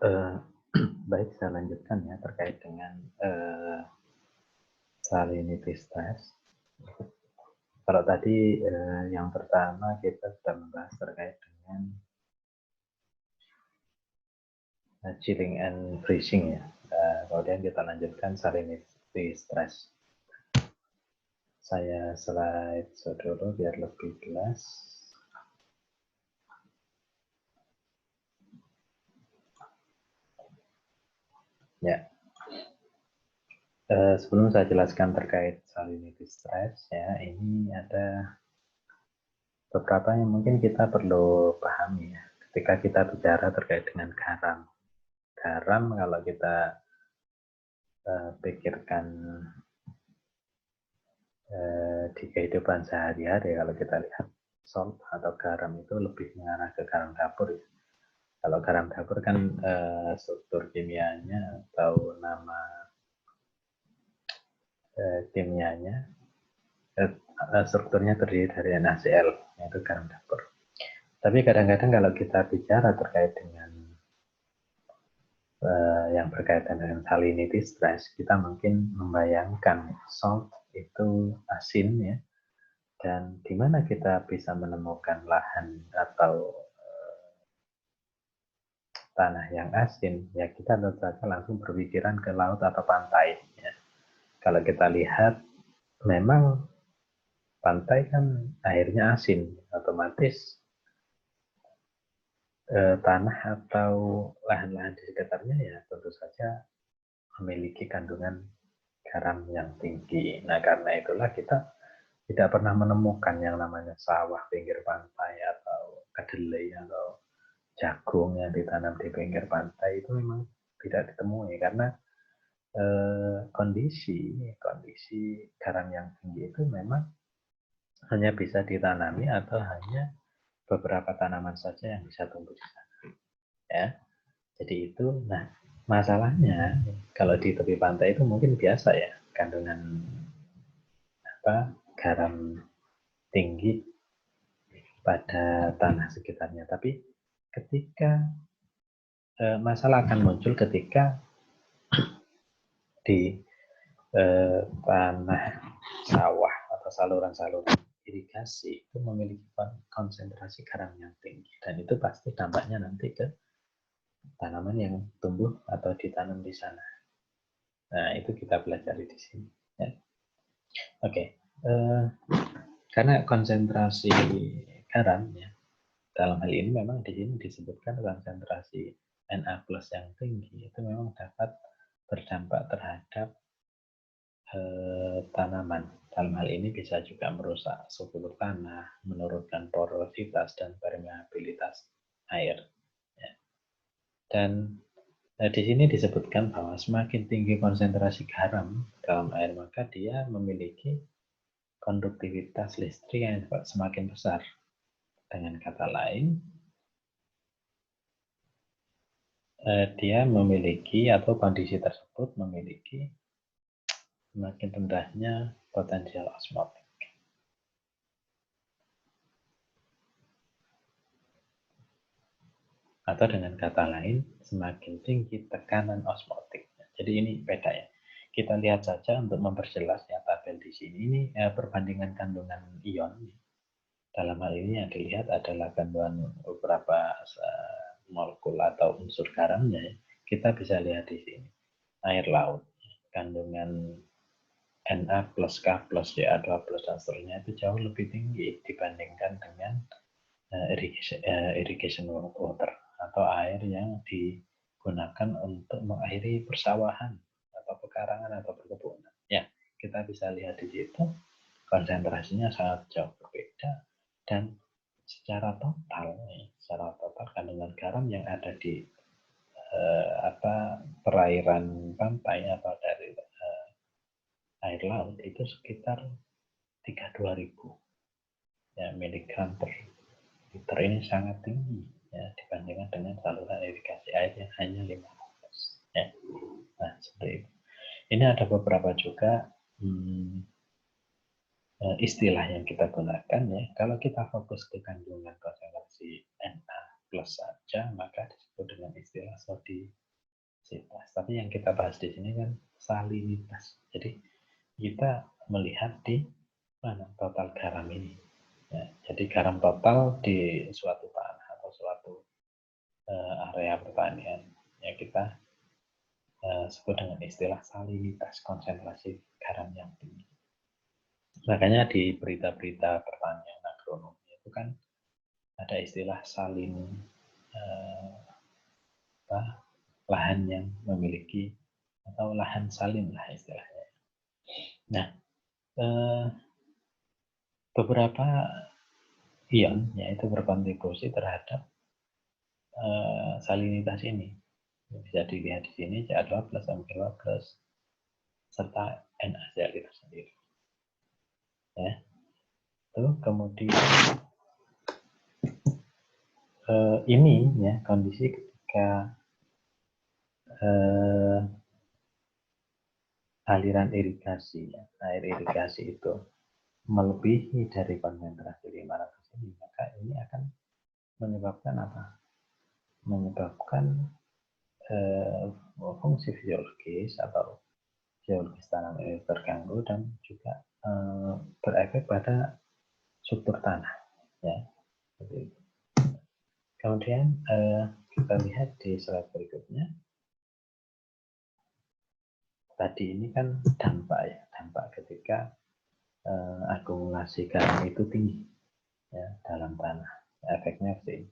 Eh, Baik, saya lanjutkan ya terkait dengan salinity stress. Kalau tadi yang pertama kita sudah membahas terkait dengan chilling and freezing ya. Kemudian kita lanjutkan salinity stress. Saya slide dulu biar lebih jelas. Ya. Sebelum saya jelaskan terkait salinity stress ya, ini ada beberapa yang mungkin kita perlu pahami ya. Ketika kita bicara terkait dengan garam. Garam kalau kita pikirkan di kehidupan sehari-hari, kalau kita lihat salt atau garam itu lebih mengarah ke garam dapur ya. Kalau garam dapur kan struktur kimianya atau nama kimianya strukturnya terdiri dari NaCl, yaitu garam dapur. Tapi kadang-kadang kalau kita bicara terkait dengan yang berkaitan dengan salinity stress, kita mungkin membayangkan salt itu asin ya, dan di mana kita bisa menemukan lahan atau tanah yang asin, ya kita tentu saja langsung berpikiran ke laut atau pantai ya. Kalau kita lihat memang pantai kan airnya asin, otomatis tanah atau lahan-lahan di sekitarnya ya tentu saja memiliki kandungan garam yang tinggi. Nah, karena itulah kita tidak pernah menemukan yang namanya sawah pinggir pantai atau kedelai atau jagung yang ditanam di pinggir pantai. Itu memang tidak ditemui karena kondisi garam yang tinggi itu memang hanya bisa ditanami atau hanya beberapa tanaman saja yang bisa tumbuh di sana ya. Jadi itu, nah masalahnya kalau di tepi pantai itu mungkin biasa ya kandungan garam tinggi pada tanah sekitarnya. Tapi ketika masalah akan muncul ketika di tanah sawah atau saluran-saluran irigasi itu memiliki konsentrasi garam yang tinggi, dan itu pasti dampaknya nanti ke tanaman yang tumbuh atau ditanam di sana. Nah, itu kita pelajari di sini ya. Oke. Karena konsentrasi garam ya, dalam hal ini memang di sini disebutkan konsentrasi Na+ yang tinggi itu memang dapat berdampak terhadap tanaman. Dalam hal ini bisa juga merusak subur tanah, menurunkan porositas dan permeabilitas air. Ya. Dan di sini disebutkan bahwa semakin tinggi konsentrasi garam dalam air, maka dia memiliki konduktivitas listrik yang semakin besar. Dengan kata lain, dia memiliki atau kondisi tersebut memiliki semakin rendahnya potensial osmotik. Atau dengan kata lain, semakin tinggi tekanan osmotik. Jadi ini beda ya. Kita lihat saja untuk memperjelas ya tabel di sini. Ini perbandingan kandungan ion. Dalam hal ini yang dilihat adalah kandungan beberapa molekul atau unsur garamnya. Kita bisa lihat di sini. Air laut, kandungan Na+, K+, Ca2+, dan seterusnya itu jauh lebih tinggi dibandingkan dengan irrigation water atau air yang digunakan untuk mengairi persawahan atau pekarangan atau perkebunan. Ya, kita bisa lihat di situ konsentrasinya sangat jauh berbeda, dan secara total kandungan garam yang ada di perairan pantai atau dari air laut itu sekitar 32.000 ya, miligram per liter. Ini sangat tinggi ya dibandingkan dengan saluran irigasi air yang hanya 500 ya. Nah, seperti itu. Ini ada beberapa juga istilah yang kita gunakan ya. Kalau kita fokus ke kandungan konsentrasi Na+ plus saja, maka disebut dengan istilah sodisitas. Tapi yang kita bahas di sini kan salinitas. Jadi kita melihat di mana total garam ini. Ya, jadi garam total di suatu tanah atau suatu area pertanian, ya kita sebut dengan istilah salinitas, konsentrasi garam yang tinggi. Makanya di berita-berita pertanian agronomi itu kan ada istilah salin lahan yang memiliki atau lahan salin lah istilahnya. Nah, beberapa ion yaitu berkontribusi terhadap salinitas ini. Bisa dilihat di sini Ca2+, Mg2+, serta NaCl itu sendiri. Ya. Tuh, kemudian ini ya kondisi ketika aliran irigasi, ya, air irigasi itu melebihi dari konsentrasi 500 ini, maka ini akan menyebabkan apa? Menyebabkan fungsi fisiologis atau geologis tanah ini terganggu dan juga berefek pada struktur tanah. Ya. Kemudian kita lihat di slide berikutnya. Tadi ini kan dampak ya, dampak ketika akumulasi garam itu tinggi ya dalam tanah. Efeknya seperti ini.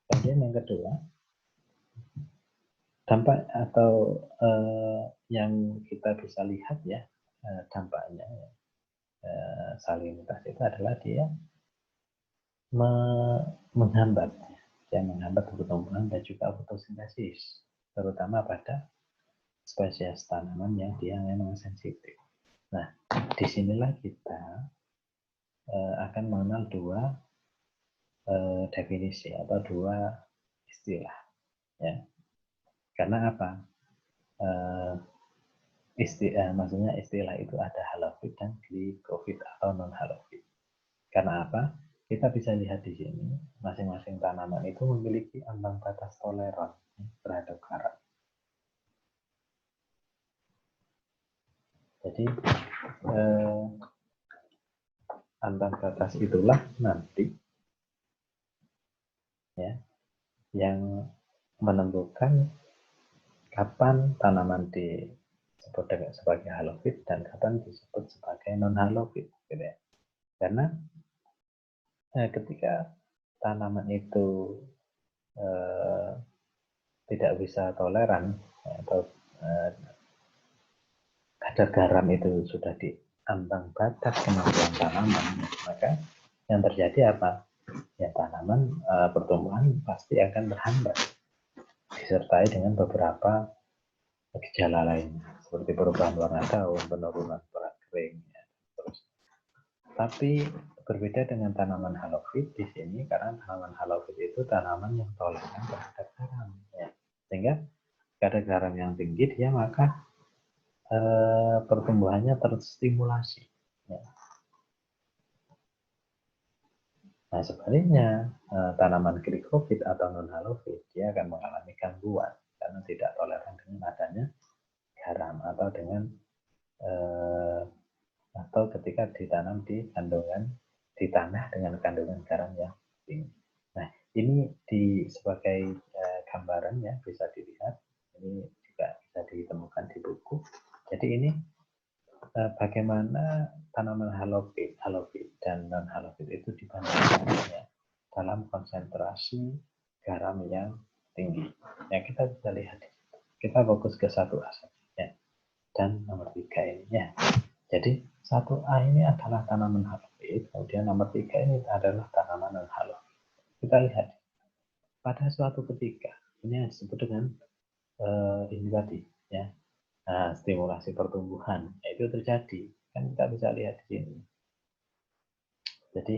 Kemudian yang kedua, dampak atau yang kita bisa lihat ya dampaknya ya, salinitas itu adalah dia menghambat pertumbuhan dan juga fotosintesis, terutama pada spesies tanaman yang dia memang sensitif. Nah, disinilah kita akan mengenal dua definisi atau dua istilah. Ya. Karena apa? Maksudnya istilah itu ada halofit dan glikofit atau non halofit. Karena apa? Kita bisa lihat di sini masing-masing tanaman itu memiliki ambang batas toleran terhadap garam. Jadi ambang batas itulah nanti ya yang menentukan kapan tanaman disebut sebagai halofit dan kapan disebut sebagai non halofit, gitu ya. Karena ketika tanaman itu tidak bisa toleran atau kadar garam itu sudah di ambang batas kemampuan tanaman, maka yang terjadi apa? Ya tanaman pertumbuhan pasti akan terhambat disertai dengan beberapa gejala lain seperti perubahan warna daun, penurunan berat kering, ya. Terus. Tapi berbeda dengan tanaman halofit di sini karena tanaman halofit itu tanaman yang toleran terhadap garam, ya. Sehingga kadar garam yang tinggi dia maka pertumbuhannya terstimulasi. Ya. Nah sebaliknya tanaman glikofit atau non halofit dia akan mengalami gangguan karena tidak toleran dengan adanya garam atau dengan atau ketika ditanam di tanah dengan kandungan garam yang tinggi. Nah ini sebagai gambaran ya bisa dilihat, ini juga bisa ditemukan di buku. Jadi ini bagaimana tanaman halofit dan non halofit itu dibandingkan ya, dalam konsentrasi garam yang tinggi. Ya kita bisa lihat. Kita fokus ke 1A ya. Dan nomor 3 ini ya. Jadi 1A ini adalah tanaman halofit, kemudian nomor 3 ini adalah tanaman non halofit. Kita lihat pada suatu ketika ini yang disebut dengan ini tadi ya. Nah, stimulasi pertumbuhan itu terjadi, kan kita bisa lihat di sini. Jadi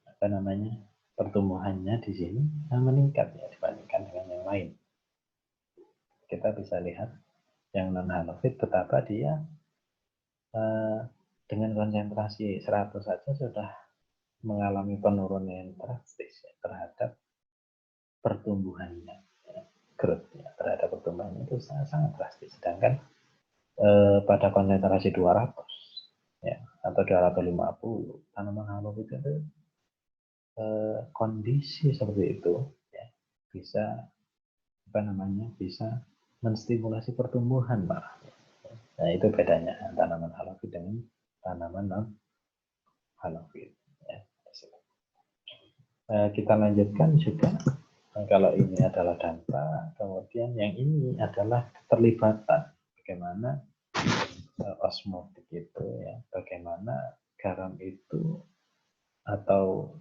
apa namanya pertumbuhannya di sini meningkat ya dibandingkan dengan yang lain. Kita bisa lihat yang non halofit betapa dia dengan konsentrasi 100 saja sudah mengalami penurunan yang drastis ya, terhadap pertumbuhannya, ya, growth-nya terhadap pertumbuhannya itu sangat drastis. Sedangkan pada konsentrasi 200 ya, atau 250 tanaman halofit itu kondisi seperti itu ya, bisa bisa menstimulasi pertumbuhan malah. Nah, itu bedanya tanaman halofit dengan tanaman non halofit ya. Kita lanjutkan juga. Kalau ini adalah dampak, kemudian yang ini adalah keterlibatan bagaimana osmotik itu ya, bagaimana garam itu atau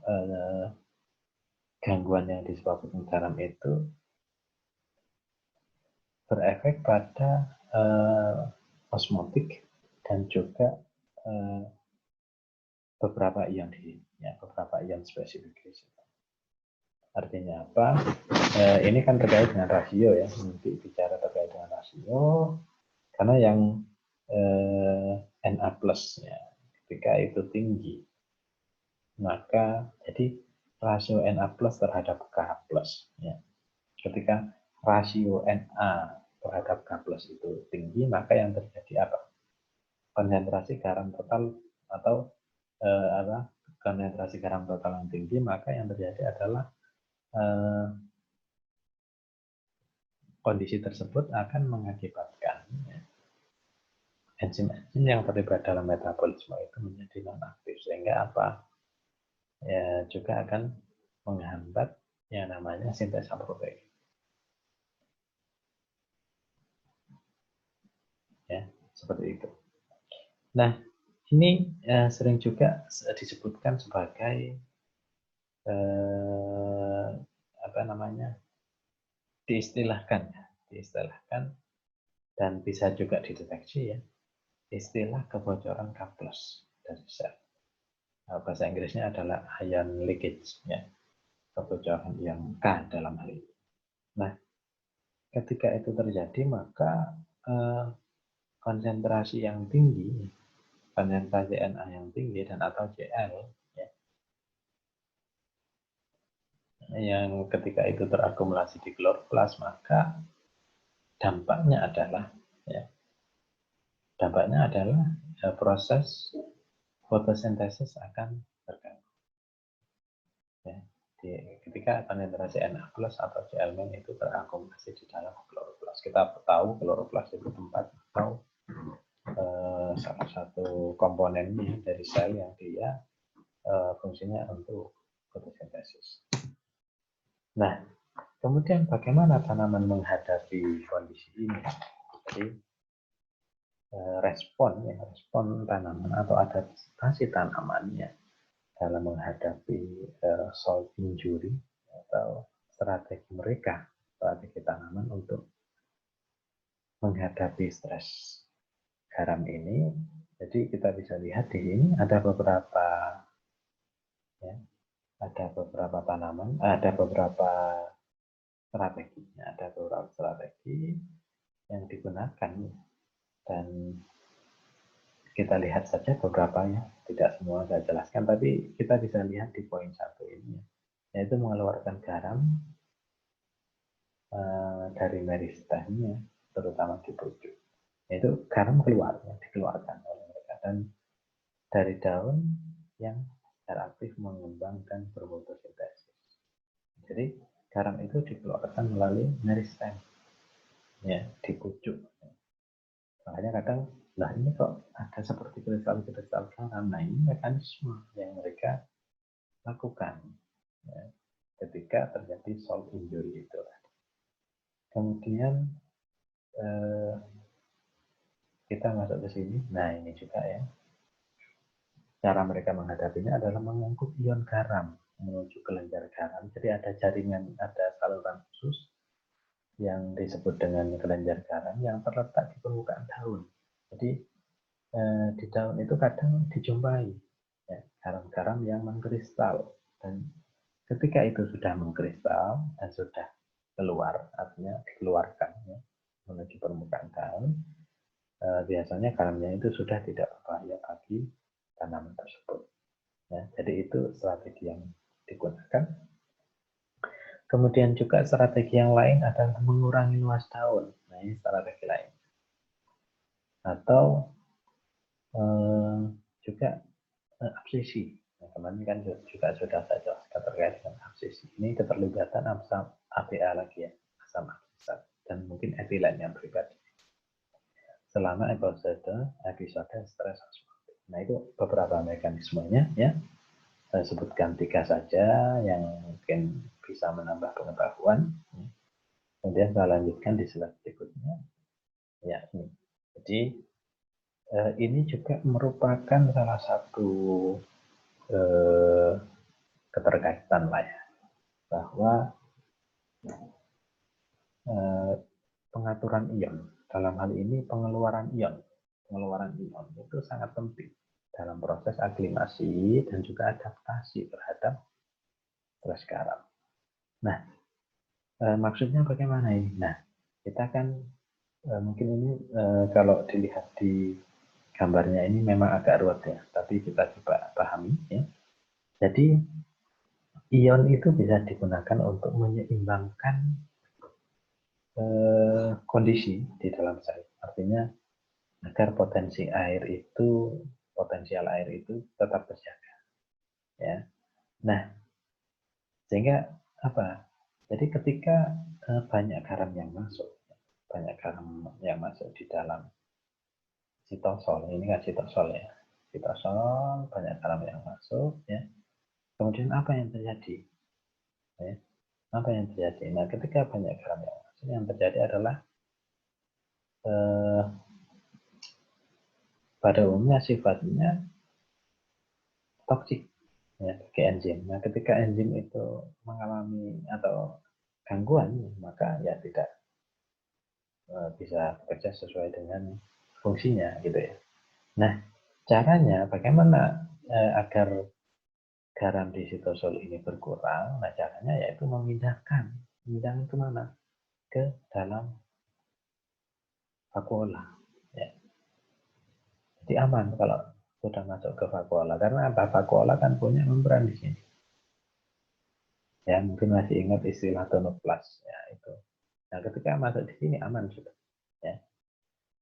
gangguan yang disebabkan garam itu berefek pada osmotik dan juga beberapa ion spesifik. Artinya apa? Ini kan terkait dengan rasio ya, nanti bicara terkait dengan rasio, karena yang Na plus ya, ketika itu tinggi, maka jadi rasio Na plus terhadap K plus ya. Ketika rasio Na terhadap K plus itu tinggi, maka yang terjadi apa? Konsentrasi garam total atau konsentrasi garam total yang tinggi, maka yang terjadi adalah kondisi tersebut akan mengakibatkan enzim-enzim yang terlibat dalam metabolisme itu menjadi nonaktif, sehingga apa? Ya, juga akan menghambat yang namanya sintesa protein. Ya, seperti itu. Nah, ini sering juga disebutkan sebagai diistilahkan dan bisa juga dideteksi ya, istilah kebocoran K+ dari sel. Bahasa Inggrisnya adalah ion leakage ya, kebocoran ion K dalam hal ini. Nah, ketika itu terjadi maka konsentrasi yang tinggi, konsentrasi Na yang tinggi dan atau Cl ya, yang ketika itu terakumulasi di kloroplas, maka dampaknya adalah proses fotosintesis akan terganggu. Ya, ketika konsentrasi Na plus atau Cl- itu terakumulasi di dalam kloroplas. Kita tahu kloroplas itu tempat atau salah satu komponennya dari sel yang dia fungsinya untuk fotosintesis. Nah, kemudian bagaimana tanaman menghadapi kondisi ini? Jadi respon tanaman atau adaptasi tanamannya dalam menghadapi soil injury atau strategi tanaman untuk menghadapi stres garam ini. Jadi kita bisa lihat di sini ada beberapa tanaman, ada beberapa strategi yang digunakan, dan kita lihat saja beberapa ya, tidak semua saya jelaskan, tapi kita bisa lihat di poin 1 ini, yaitu mengeluarkan garam dari meristemnya, terutama di pucuk. Yaitu garam dikeluarkan oleh mereka, dan dari daun yang secara aktif mengembang dan berfotosintesis. Jadi garam itu dikeluarkan melalui meristem ya, di pucuk. Makanya kadang, lah ini kok ada seperti kristal-kristal garam. Nah, ini mekanisme yang mereka lakukan ya, ketika terjadi soil injury itu. Kemudian kita masuk ke sini. Nah, ini juga ya, cara mereka menghadapinya adalah mengangkut ion garam menuju kelenjar garam. Jadi ada jaringan, ada saluran khusus yang disebut dengan kelenjar garam yang terletak di permukaan daun. Jadi di daun itu kadang dijumpai ya, garam-garam yang mengkristal, dan ketika itu sudah mengkristal dan sudah keluar, artinya dikeluarkan ya, menuju permukaan daun, biasanya garamnya itu sudah tidak berbahaya bagi tanaman tersebut. Ya, jadi itu strategi yang digunakan. Kemudian juga strategi yang lain adalah mengurangi luas daun. Nah, ini strategi lain. Atau juga absisi. Nah, kemarin kan juga sudah saya jelaskan terkait dengan absisi. Ini keterlibatan asam ABA lagi ya, asam absisat dan mungkin etilen yang pribadi. Selama episode stres osmotik. Nah, itu beberapa mekanismenya ya. Saya sebutkan 3 saja yang mungkin bisa menambah pengetahuan. Kemudian saya lanjutkan di slide berikutnya. Ya, ini. Jadi ini juga merupakan salah satu keterkaitan lah ya, bahwa pengaturan ion, dalam hal ini pengeluaran ion itu sangat penting dalam proses aklimasi dan juga adaptasi terhadap stres garam. Nah, maksudnya bagaimana ini? Nah, kita kan mungkin ini kalau dilihat di gambarnya ini memang agak ruwet ya, tapi kita coba pahami ya. Jadi ion itu bisa digunakan untuk menyeimbangkan kondisi di dalam sel. Artinya agar potensial air itu tetap terjaga. Ya. Nah, sehingga apa? Jadi ketika banyak garam yang masuk di dalam sitosol, ini kan sitosol ya. Sitosol, banyak garam yang masuk ya. Kemudian apa yang terjadi? Ya. Apa yang terjadi? Nah, ketika banyak garam yang masuk, yang terjadi adalah pada umumnya sifatnya toksik ya, bagi enzim. Nah, ketika enzim itu mengalami atau gangguan, maka ya tidak bisa bekerja sesuai dengan fungsinya gitu ya. Nah, caranya bagaimana agar garam di sitosol ini berkurang? Nah, caranya yaitu memindahkan ke mana? Ke dalam vakuola. Ya. Jadi aman kalau sudah masuk ke vakuola, karena apa? Vakuola kan punya membran di sini. Ya, mungkin masih ingat istilah tonoplas ya itu. Nah, ketika masuk di sini aman sudah. Ya.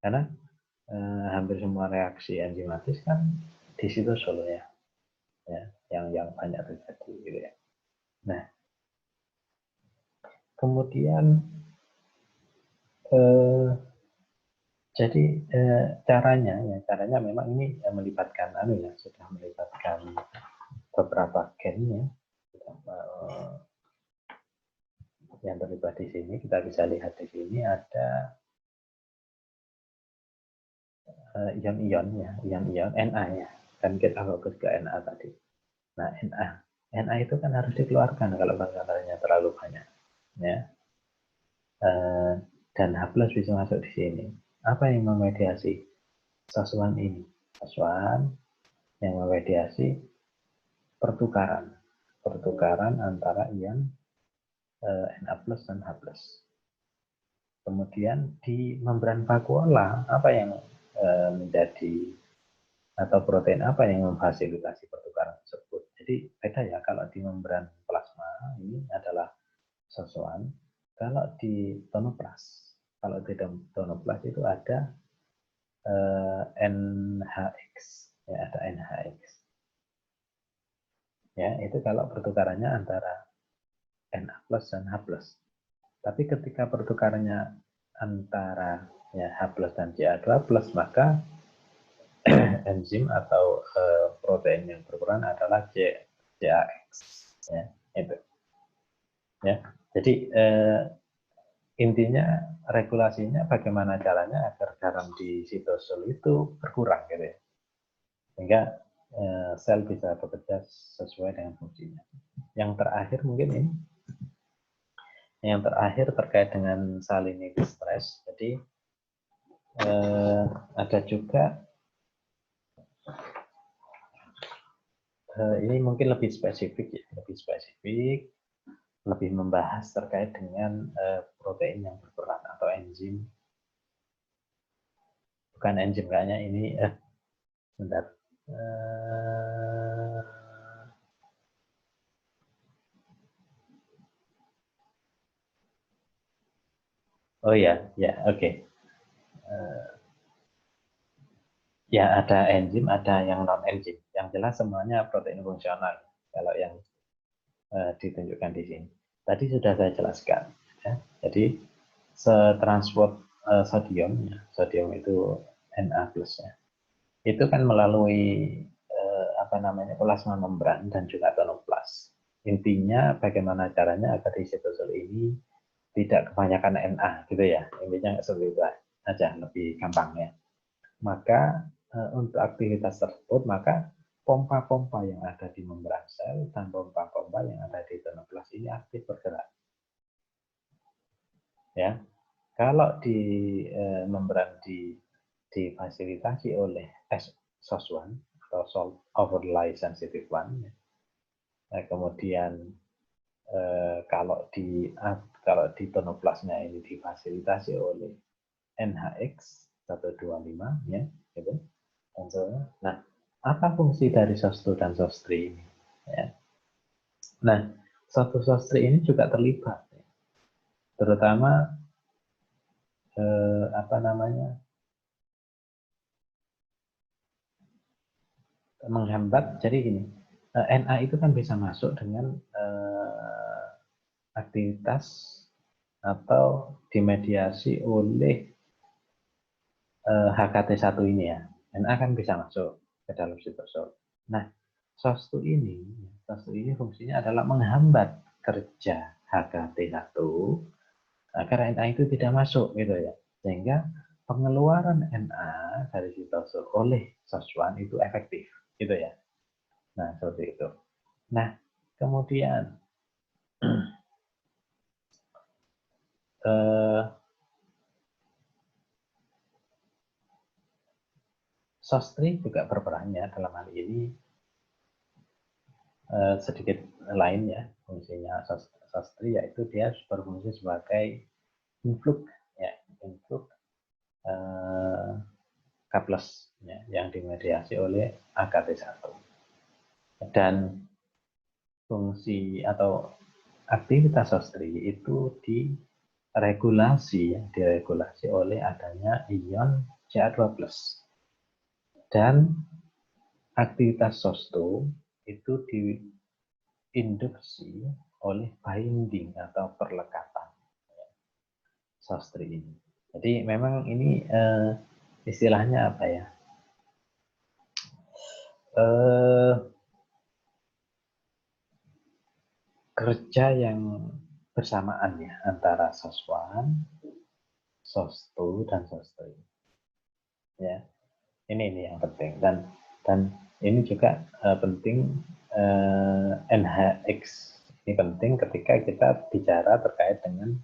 Karena hampir semua reaksi enzimatis kan di situ solo ya. Yang banyak terjadi gitu ya. Nah, kemudian jadi caranya memang ini melibatkan sudah melibatkan beberapa gennya yang terlibat di sini. Kita bisa lihat di sini ada ion-ion Na ya, kan kita fokus ke Na tadi. Nah, Na itu kan harus dikeluarkan kalau bahan terlalu banyak ya. Dan H+ bisa masuk di sini. Apa yang memediasi sasuan ini? Sasuan yang memediasi pertukaran antara ion Na+ dan H+. Kemudian di membran vakuola apa yang menjadi atau protein apa yang memfasilitasi pertukaran tersebut. Jadi beda ya, kalau di membran plasma ini adalah sasuan, kalau di tonoplas itu ada NHX ya, ada NHX ya, itu kalau pertukarannya antara Na+ dan H+. Tapi ketika pertukarannya antara ya, H+ dan Ca2+, maka enzim atau protein yang berperan adalah CAX ya, itu ya. Jadi intinya regulasinya bagaimana caranya agar garam di sitosol itu berkurang gitu ya, sehingga sel bisa bekerja sesuai dengan fungsinya. Yang terakhir mungkin ini, yang terakhir terkait dengan salinity stress. Jadi ada juga ini mungkin lebih spesifik ya, lebih membahas terkait dengan protein yang berperan atau enzim. Bukan enzim kayaknya ini sebentar. Eh, oh ya, ya, oke. Ya ada enzim, ada yang non enzim. Yang jelas semuanya protein fungsional. Kalau yang ditunjukkan di sini. Tadi sudah saya jelaskan. Ya. Jadi setransport sodium, ya, sodium itu Na plusnya, itu kan melalui apa namanya plasma membran dan juga tonoplas. Intinya bagaimana caranya agar di sitosol ini tidak kebanyakan Na, gitu ya. Intinya seperti itu aja, lebih gampangnya. Maka untuk aktivitas tersebut, maka pompa-pompa yang ada di membran sel dan pompa-pompa yang ada di tonoplas ini aktif bergerak. Ya, kalau di membran difasilitasi oleh SOS1 atau Salt Overlay Sensitive 1, kemudian kalau di tonoplasnya ini difasilitasi oleh NHX 125, ya, gitu. Nah, apa fungsi dari SOS2 dan SOS3 ini? Ya. Nah, satu SOS3 ini juga terlibat, ya. Terutama apa namanya menghambat. Jadi gini, Na itu kan bisa masuk dengan aktivitas atau dimediasi oleh HKT1 ini ya. Na kan bisa masuk ke dalam sitosol. Nah, SOS2 ini fungsinya adalah menghambat kerja HKT1 agar Na itu tidak masuk gitu ya. Sehingga pengeluaran Na dari sitosol oleh SOS1 itu efektif gitu ya. Nah, seperti itu. Nah, kemudian SOS3 juga berperannya dalam hal ini sedikit lain ya. Fungsinya SOS3 yaitu dia berfungsi sebagai influx ya, influx K+ ya, yang dimediasi oleh AKT1. Dan fungsi atau aktivitas SOS3 itu diregulasi oleh adanya ion Ca2+. Dan aktivitas SOS2 itu diinduksi oleh binding atau perlekatan SOS3 ini. Jadi memang ini istilahnya apa ya? Kerja yang bersamaan ya antara SOS1, SOS2 dan SOS3. Ya, ini yang penting dan ini juga penting NHX ini penting ketika kita bicara terkait dengan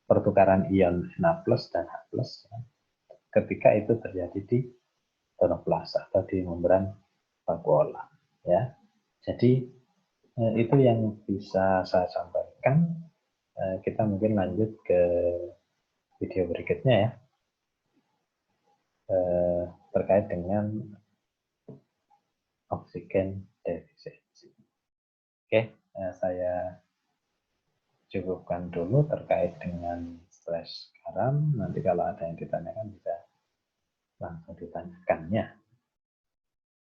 pertukaran ion Na+ dan H+, ya, ketika itu terjadi di tonoplas atau di membran vakuola ya. Jadi itu yang bisa saya sampaikan. Kita mungkin lanjut ke video berikutnya ya, terkait dengan oksigen defisiensi. Oke, saya cukupkan dulu terkait dengan stres garam. Nanti kalau ada yang ditanyakan bisa langsung ditanyakannya.